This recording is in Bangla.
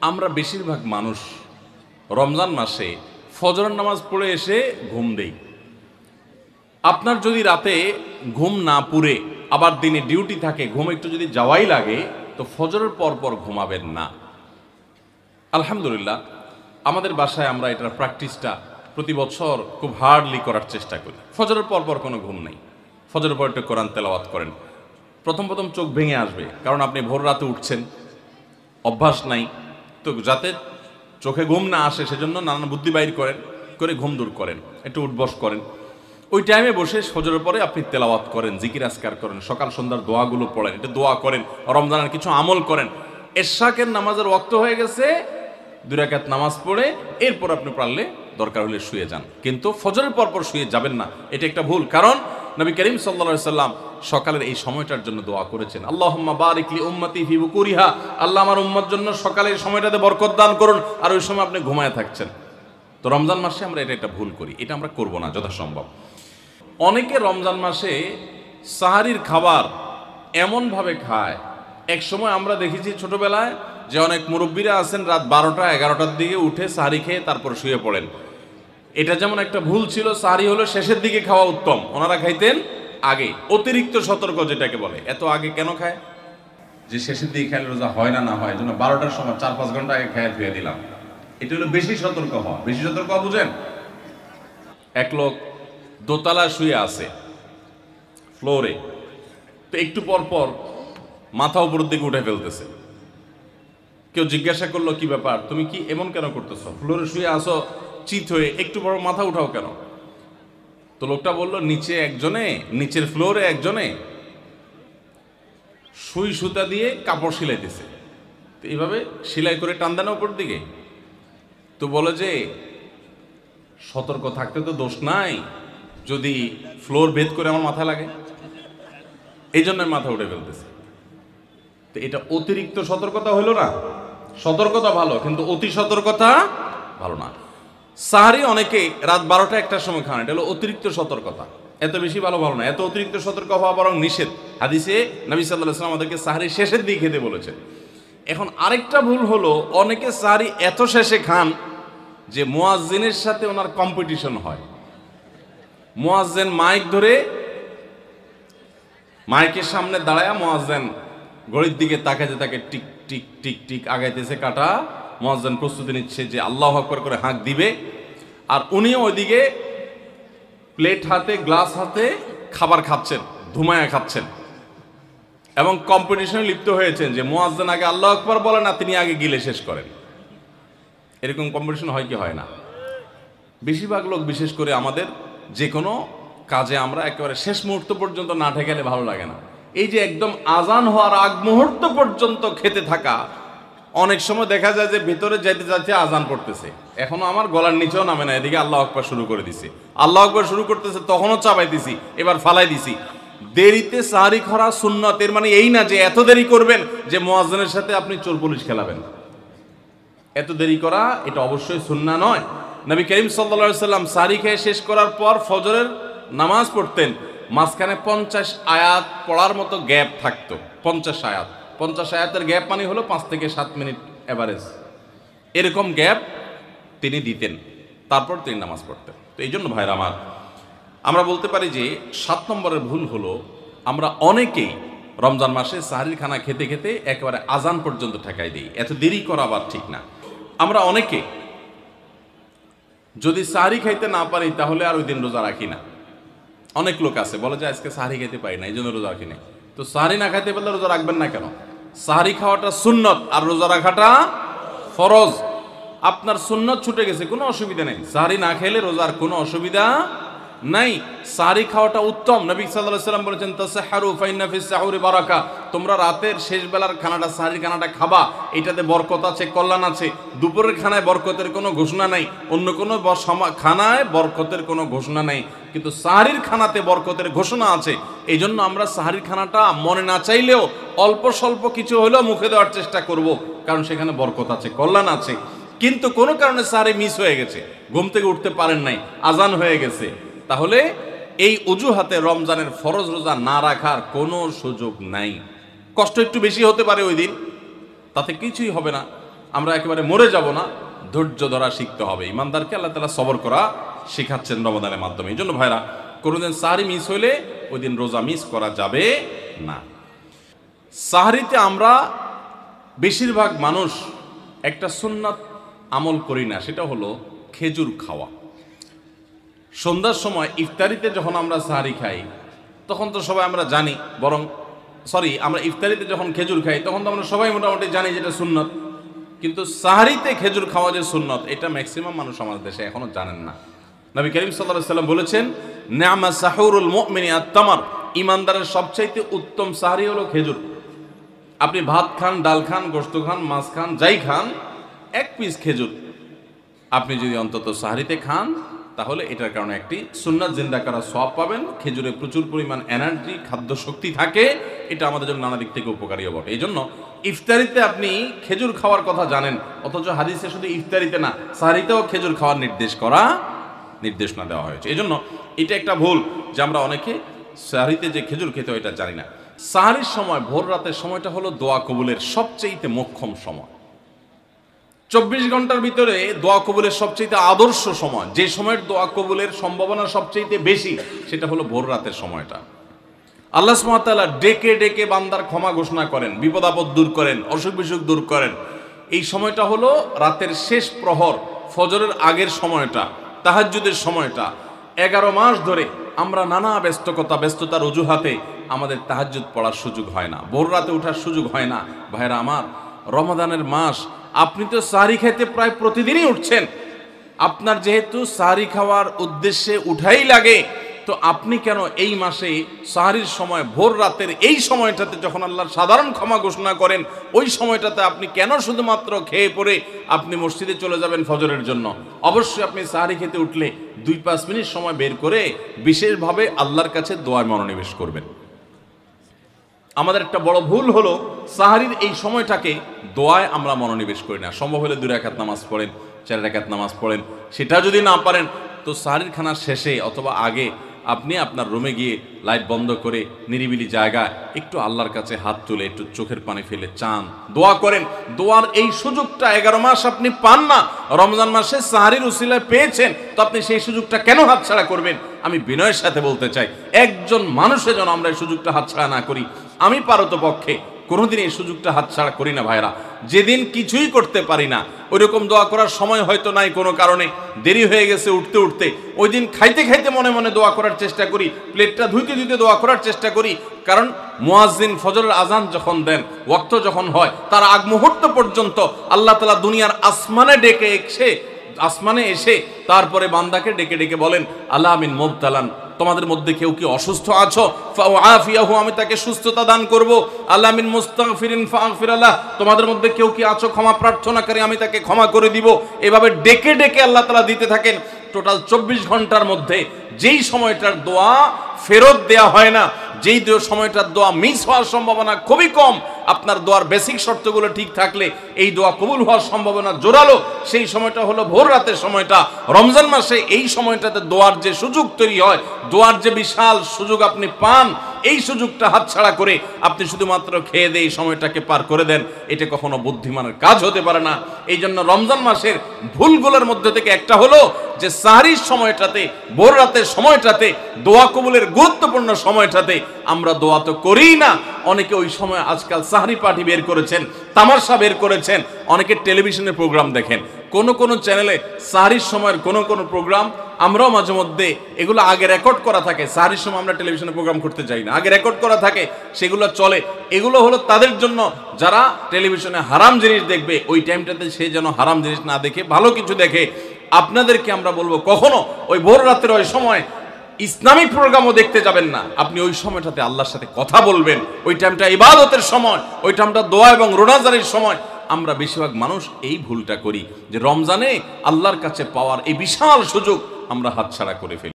আমরা বেশিরভাগ মানুষ রমজান মাসে ফজরের নামাজ পড়ে এসে ঘুম দেই। আপনার যদি রাতে ঘুম না পুরে আবার দিনে ডিউটি থাকে, ঘুম একটু যদি যাওয়াই লাগে, তো ফজরের পর পর ঘুমাবেন না। আলহামদুলিল্লাহ, আমাদের বাসায় আমরা এটার প্র্যাকটিসটা প্রতি বছর খুব হার্ডলি করার চেষ্টা করি। ফজরের পর পর কোনো ঘুম নেই, ফজরের পর একটু কোরআন তেলাওয়াত করেন। প্রথম প্রথম চোখ ভেঙে আসবে, কারণ আপনি ভোর রাতে উঠছেন, অভ্যাস নাই, তো যাতে চোখে ঘুম না আসে সেজন্য নানান বুদ্ধি বাইর করেন, করে ঘুম দূর করেন, একটু উঠবস করেন। ওই টাইমে বসে ফজরের পরে আপনি তেলাওয়াত করেন, জিকির আজকার করেন, সকাল সন্ধ্যার দোয়াগুলো পড়েন, একটু দোয়া করেন, রমজানের কিছু আমল করেন। এশাকের নামাজের ওয়াক্ত হয়ে গেছে, 2 রাকাত নামাজ পড়ে এরপর আপনি পারলে দরকার হলে শুয়ে যান, কিন্তু ফজরের পর শুয়ে যাবেন না। এটা একটা ভুল, কারণ নবী করিম সাল্লাল্লাহু আলাইহি সাল্লাম সকালের এই সময়টার জন্য দোয়া করেছেন, আল্লাহুম্মা বারিক লি উম্মতি ফি বুকুরিহা, আল্লাহ আমার উম্মত জন্য সকালের সময়টাতে বরকত দান করুন। আর ওই সময় আপনি ঘুমায় থাকছেন। তো রমজান মাসে আমরা এটা একটা ভুল করি, এটা আমরা করব না যথাসম্ভব। অনেকে রমজান মাসে সাহারির খাবার এমনভাবে খায়, এক সময় আমরা দেখেছি ছোটবেলায় যে অনেক মুরব্বীরা আছেন রাত 12টা-11টার দিকে উঠে সাহারি খেয়ে তারপর শুয়ে পড়েন। এটা যেমন একটা ভুল ছিল, সাহারি হলো শেষের দিকে খাওয়া উত্তম, ওনারা খাইতেন আগে। অতিরিক্ত সতর্ক যেটাকে বলে, এত আগে কেন খায়? যে শেষের দিকে খেলে রোজা হয় না হয়, এই জন্য 12টার সময় 4-5 ঘন্টা আগে খেয়ে ধুয়ে দিলাম। এটা হলো বেশি সতর্ক হওয়া। বেশি সতর্ক হওয়া বুঝেন? এক লোক দোতলা শুয়ে আছে ফ্লোরে, তো একটু পর পর মাথা উপরের দিকে উঠে ফেলতেছে। কেউ জিজ্ঞাসা করলো, কি ব্যাপার, তুমি কি এমন কেন করতেছো? ফ্লোরে শুয়ে আসো চিত হয়ে, একটু বড় মাথা উঠাও কেন? তো লোকটা বললো, নিচের ফ্লোরে একজনে সুই সুতা দিয়ে কাপড় সেলাই দিছে, তো এইভাবে সেলাই করে টান দেন উপর দিকে। তো বলে যে সতর্ক থাকতে তো দোষ নাই, যদি ফ্লোর ভেদ করে আমার মাথা লাগে, এই জন্য মাথা উঠে ফেলতেছে। তো এটা অতিরিক্ত সতর্কতা হলো না? সতর্কতা ভালো, কিন্তু অতি সতর্কতা ভালো না। সাহারি অনেকে রাত 12টা-1টার সময় খান, এটা হলো অতিরিক্ত সতর্কতা। এত বেশি ভালো না, এত অতিরিক্ত সতর্ক হওয়া বরং নিষেধ। হাদিসে নবী সাল্লাল্লাহু আলাইহি ওয়াসাল্লাম আমাদেরকে সাহারি শেষের দিকে খেতে বলেছে। এখন আরেকটা ভুল হলো, অনেকে সাহারি এত শেষে খান যে মুয়াজ্জিনের সাথে ওনার কম্পিটিশন হয়। মুয়াজ্জিন মাইক ধরে, মাইকের সামনে দাঁড়ায় মুয়াজ্জিন ঘড়ির দিকে তাকাতে তাকে টিক টিক টিক টিক আগাইতেছে কাটা। মুয়াজ্জিন প্রস্তুতি নিচ্ছে যে আল্লাহু আকবার করে হাঁক দিবে, আর উনিও ওইদিকে প্লেট হাতে গ্লাস হাতে খাবার খাচ্ছেন, ধুমায়া খাচ্ছেন, এবং কম্পিটিশনে লিপ্ত হয়েছেন যে মুয়াজ্জিন আগে আল্লাহু আকবার বলেন না, তিনি আগে গিলে শেষ করেন। এরকম কম্পিটিশন হয় কি হয় না? বেশিরভাগ লোক, বিশেষ করে আমাদের যে কোনো কাজে আমরা একেবারে শেষ মুহূর্ত পর্যন্ত না ঠেকালে ভালো লাগে না। এই যে একদম আজান হওয়ার আগ মুহূর্ত পর্যন্ত খেতে থাকা, অনেক সময় দেখা যায় যে ভিতরে যাইতে যাচ্ছে আজান পড়তেছে, এখনো আমার গলার নিচেও নামে না, এদিকে আল্লাহু আকবার শুরু করে দিছি, আল্লাহু আকবার শুরু করতেছে, তখনও চাপাই দিছি, এবার ফালাই দিছি। দেরিতে সাহারি খাওয়া সুন্নাত, এর মানে এই না যে এত দেরি করবেন যে মুয়াজ্জিনের সাথে আপনি চোর পুলিশ খেলাবেন। এত দেরি করা এটা অবশ্যই সুন্নাহ নয়। নবী করিম সাল্লাল্লাহু আলাইহি সাল্লাম সাহারি খেয়ে শেষ করার পর ফজরের নামাজ পড়তেন, মাঝখানে 50 আয়াত পড়ার মতো গ্যাপ থাকতো। 50 আয়াতের গ্যাপ মানে হলো 5 থেকে 7 মিনিট এভারেজ, এরকম গ্যাপ তিনি দিতেন, তারপর তিনি নামাজ পড়তেন। তো এই জন্য ভাইরা আমার, আমরা বলতে পারি যে 7 নম্বরের ভুল হলো, আমরা অনেকেই রমজান মাসে সাহারির খানা খেতে খেতে একেবারে আজান পর্যন্ত ঠেকাই দিই। এত দেরি করা আবার ঠিক না। আমরা অনেকে যদি সাহারি খাইতে না পারি তাহলে আর ওই দিন রোজা রাখি না। অনেক লোক আছে বলে যে আজকে সাহারি খেতে পারি না, এই জন্য রোজা রাখি না। তো সাহারি না খাইতে পারলে রোজা রাখবেন না কেন? সাহারি খাওয়াটা সুন্নত আর রোজা রাখাটা ফরজ। আপনার সুন্নত ছুটে গেছে, কোনো অসুবিধা নেই, সাহারি না খেলে রোজার কোনো অসুবিধা নাই। সাহারি খাওয়াটা উত্তম। নবী সাল্লাল্লাহু আলাইহি ওয়াসাল্লাম বলেছেন, তাসাহহারু ফাইন্না ফিস সাহুরি বারাকা, তোমরা রাতের শেষ বেলার খানাটা, সাহারির খানাটা খাবা, এটাতে বরকত আছে, কল্যাণ আছে। দুপুরের খানায় বরকতের কোনো ঘোষণা নাই, অন্য কোনো খানায় বরকতের কোনো ঘোষণা নাই, কিন্তু সাহারির খানাতে বরকতের ঘোষণা আছে। এই জন্য আমরা সাহারির খানাটা মনে না চাইলেও অল্প স্বল্প কিছু হলেও মুখে দেওয়ার চেষ্টা করব, কারণ সেখানে বরকত আছে, কল্যাণ আছে। কিন্তু কোনো কারণে সাহারি মিস হয়ে গেছে, ঘুম থেকে উঠতে পারেন নাই, আজান হয়ে গেছে, তাহলে এই অজুহাতে রমজানের ফরজ রোজা না রাখার কোনো সুযোগ নাই। কষ্ট একটু বেশি হতে পারে ওই দিন, তাতে কিছুই হবে না। আমরা একেবারে মরে যাব না, ধৈর্য ধরা শিখতে হবে। ইমানদারকে আল্লাহ তাআলা সবর করা শেখাচ্ছেন রমাদানের মাধ্যমে। এই জন্য ভাইরা, কোনোদিন সাহরি মিস হইলে ওই দিন রোজা মিস করা যাবে না। সাহরিতে আমরা বেশিরভাগ মানুষ একটা সুন্নাত আমল করি না, সেটা হলো খেজুর খাওয়া। সন্ধ্যার সময় ইফতারিতে যখন আমরা সাহরি খাই তখন তো সবাই আমরা জানি, আমরা ইফতারিতে যখন খেজুর খাই তখন তো আমরা সবাই মোটামুটি জানি যেটা সুন্নত। কিন্তু সাহরিতে খেজুর খাওয়া যে সুন্নত, এটা ম্যাক্সিমাম মানুষ আমাদের দেশে এখনো জানেন না। নবী করিম সাল্লাল্লাহু আলাইহি সাল্লাম বলেছেন, নি'মা সাহুরুল মুমিনি আত-তামার, ইমানদারের সবচাইতে উত্তম সাহরি হলো খেজুর। আপনি ভাত খান, ডাল খান, গোশত খান, মাছ খান, যাই খান, এক পিস খেজুর আপনি যদি অন্তত সাহরিতে খান, তাহলে এটার কারণে একটি সুন্নাত জিন্দা করা সওয়াব পাবেন। খেজুরে প্রচুর পরিমাণ এনার্জি, খাদ্য শক্তি থাকে, এটা আমাদের জন্য নানা দিক থেকে উপকারীও বটে। এই জন্য ইফতারিতে আপনি খেজুর খাওয়ার কথা জানেন, অথচ হাদিসে শুধু ইফতারিতে না, সাহরিতেও খেজুর খাওয়ার নির্দেশনা দেওয়া হয়েছে। এই জন্য এটা একটা ভুল যে আমরা অনেকে সাহরিতে যে খেজুর খেতে হয় এটা জানি না। সাহরির সময়, ভোর রাতের সময়টা হলো দোয়া কবুলের সবচেয়ে মোক্ষম সময়। 24 ঘন্টার ভিতরে দোয়া কবুলের সবচেয়ে আদর্শ সময়, যে সময়ের দোয়া কবুলের সম্ভাবনা সবচেয়ে বেশি, সেটা হলো ভোর রাতের সময়টা। আল্লাহ সুবহানাহু ওয়া তাআলা ডেকে ডেকে বান্দার ক্ষমা ঘোষণা করেন, বিপদ আপদ দূর করেন, অসুখ বিসুখ দূর করেন। এই সময়টা হলো রাতের শেষ প্রহর, ফজরের আগের সময়টা, তাহাজ্জুদের সময়টা। 11 মাস ধরে আমরা নানা ব্যস্ততার অজুহাতে আমাদের তাহাজ্জুদ পড়ার সুযোগ হয় না, ভোর রাতে ওঠার সুযোগ হয় না। ভাইরা আমার, রমাদানের মাস, আপনি তো সাহরি খাইতে প্রায় প্রতিদিনই উঠছেন। আপনার যেহেতু সাহরি খাওয়ার উদ্দেশ্যে উঠাই লাগে, তো আপনি কেন এই মাসে সাহরির সময়, ভোর রাতের এই সময়টাতে যখন আল্লাহর সাধারণ ক্ষমা ঘোষণা করেন, ওই সময়টাতে আপনি কেন শুধুমাত্র খেয়ে পরে আপনি মসজিদে চলে যাবেন ফজরের জন্য? অবশ্যই আপনি সাহরি খেতে উঠলে 2-5 মিনিট সময় বের করে বিশেষভাবে আল্লাহর কাছে দোয়ায় মনোনিবেশ করবেন। আমাদের একটা বড় ভুল হলো, সাহরির এই সময়টাকে দোয়ায় আমরা মনোনিবেশ করি না। সম্ভব হলে 2 রাকাত নামাজ পড়েন, 4 রাকাত নামাজ পড়েন। সেটা যদি না পারেন, তো সাহরির খানার শেষে অথবা আগে আপনি আপনার রুমে গিয়ে লাইট বন্ধ করে নিরিবিলি জায়গায় একটু আল্লাহর কাছে হাত তুলে একটু চোখের পানি ফেলে চান, দোয়া করেন। দোয়ার এই সুযোগটা 11 মাস আপনি পান না, রমজান মাসে সাহরির উসিলায় পেয়েছেন, তো আপনি সেই সুযোগটা কেন হাতছাড়া করবেন? আমি বিনয়ের সাথে বলতে চাই, একজন মানুষের জন্য আমরা এই সুযোগটা হাতছাড়া না করি। আমি পারতপক্ষে কোনোদিন এই সুযোগটা হাতছাড়া করি না ভাইরা। যেদিন কিছুই করতে পারি না, ওইরকম দোয়া করার সময় হয়তো নাই, কোনো কারণে দেরি হয়ে গেছে উঠতে উঠতে, ওই দিন খাইতে খাইতে মনে মনে দোয়া করার চেষ্টা করি, প্লেটটা ধুইতে ধুইতে দোয়া করার চেষ্টা করি। কারণ মুয়াজ্জিন ফজরের আজান যখন দেন, ওয়াক্ত যখন হয়, তার আগ মুহূর্ত পর্যন্ত আল্লাহ তাআলা দুনিয়ার আসমানে এসে তারপরে বান্দাকে ডেকে ডেকে বলেন, আলা মিন মুবতালান, তোমাদের মধ্যে কেউ কি অসুস্থ আছো, ফাআফিয়াহু, আমি তাকে সুস্থতা দান করব। আলা মিন মুস্তাগফিরিন ফাগফির লাহ, তোমাদের মধ্যে কেউ কি আছো ক্ষমা প্রার্থনাকারী, আমি তাকে ক্ষমা করে দিব। এভাবে ডেকে ডেকে আল্লাহ তাআলা দিতে থাকেন। টোটাল 24 ঘন্টার মধ্যে যেই সময়টার দোয়া ফেরত দেয়া হয় না, যেই সময়টার দোয়া মিস হওয়ার সম্ভাবনা খুবই কম, আপনার দোয়ার বেসিক শর্তগুলো ঠিক থাকলে এই দোয়া কবুল হওয়ার সম্ভাবনা জোরালো, সেই সময়টা হলো ভোর রাতের সময়টা। রমজান মাসে এই সময়টাতে দোয়ার যে সুযোগ তৈরি হয়, দোয়ার যে বিশাল সুযোগ আপনি পান, এই সুযোগটা হাতছাড়া করে আপনি শুধুমাত্র খেয়ে দিয়ে এই সময়টাকে পার করে দেন, এটা কখনো বুদ্ধিমানের কাজ হতে পারে না। এই জন্য রমজান মাসের ভুলগুলোর মধ্যে থেকে একটা হলো যে সাহরির সময়টাতে, ভোর রাতের সময়টাতে, দোয়া কবুলের গুরুত্বপূর্ণ সময়টাতে আমরা দোয়া তো করিই না। অনেকে ওই সময় আজকাল সাহরি পার্টি বের করেছেন, তামাশা বের করেছেন, অনেকে টেলিভিশনের প্রোগ্রাম দেখেন। কোন চ্যানেলে সাহরির সময়ের কোন প্রোগ্রাম আমরাও মাঝে মধ্যে, এগুলো আগে রেকর্ড করা থাকে। সাহরির সময় আমরা টেলিভিশনে প্রোগ্রাম করতে যাই না, আগে রেকর্ড করা থাকে, সেগুলো চলে। এগুলো হলো তাদের জন্য যারা টেলিভিশনে হারাম জিনিস দেখবে, ওই টাইমটাতে সে যেন হারাম জিনিস না দেখে ভালো কিছু দেখে। আপনাদেরকে আমরা বলবো, কখনো ওই ভোর রাতের ওই সময় ইসলামিক প্রোগ্রামও দেখতে যাবেন না। আপনি ওই সময়টাতে আল্লাহর সাথে কথা বলবেন, ওই টাইমটা ইবাদতের সময়, ওই টাইমটা দোয়া এবং রোনাজারির সময়। আমরা বেশিরভাগ মানুষ এই ভুলটা করি যে রমজানে আল্লাহর কাছে পাওয়ার এই বিশাল সুযোগ আমরা হাতছাড়া করে ফেলি।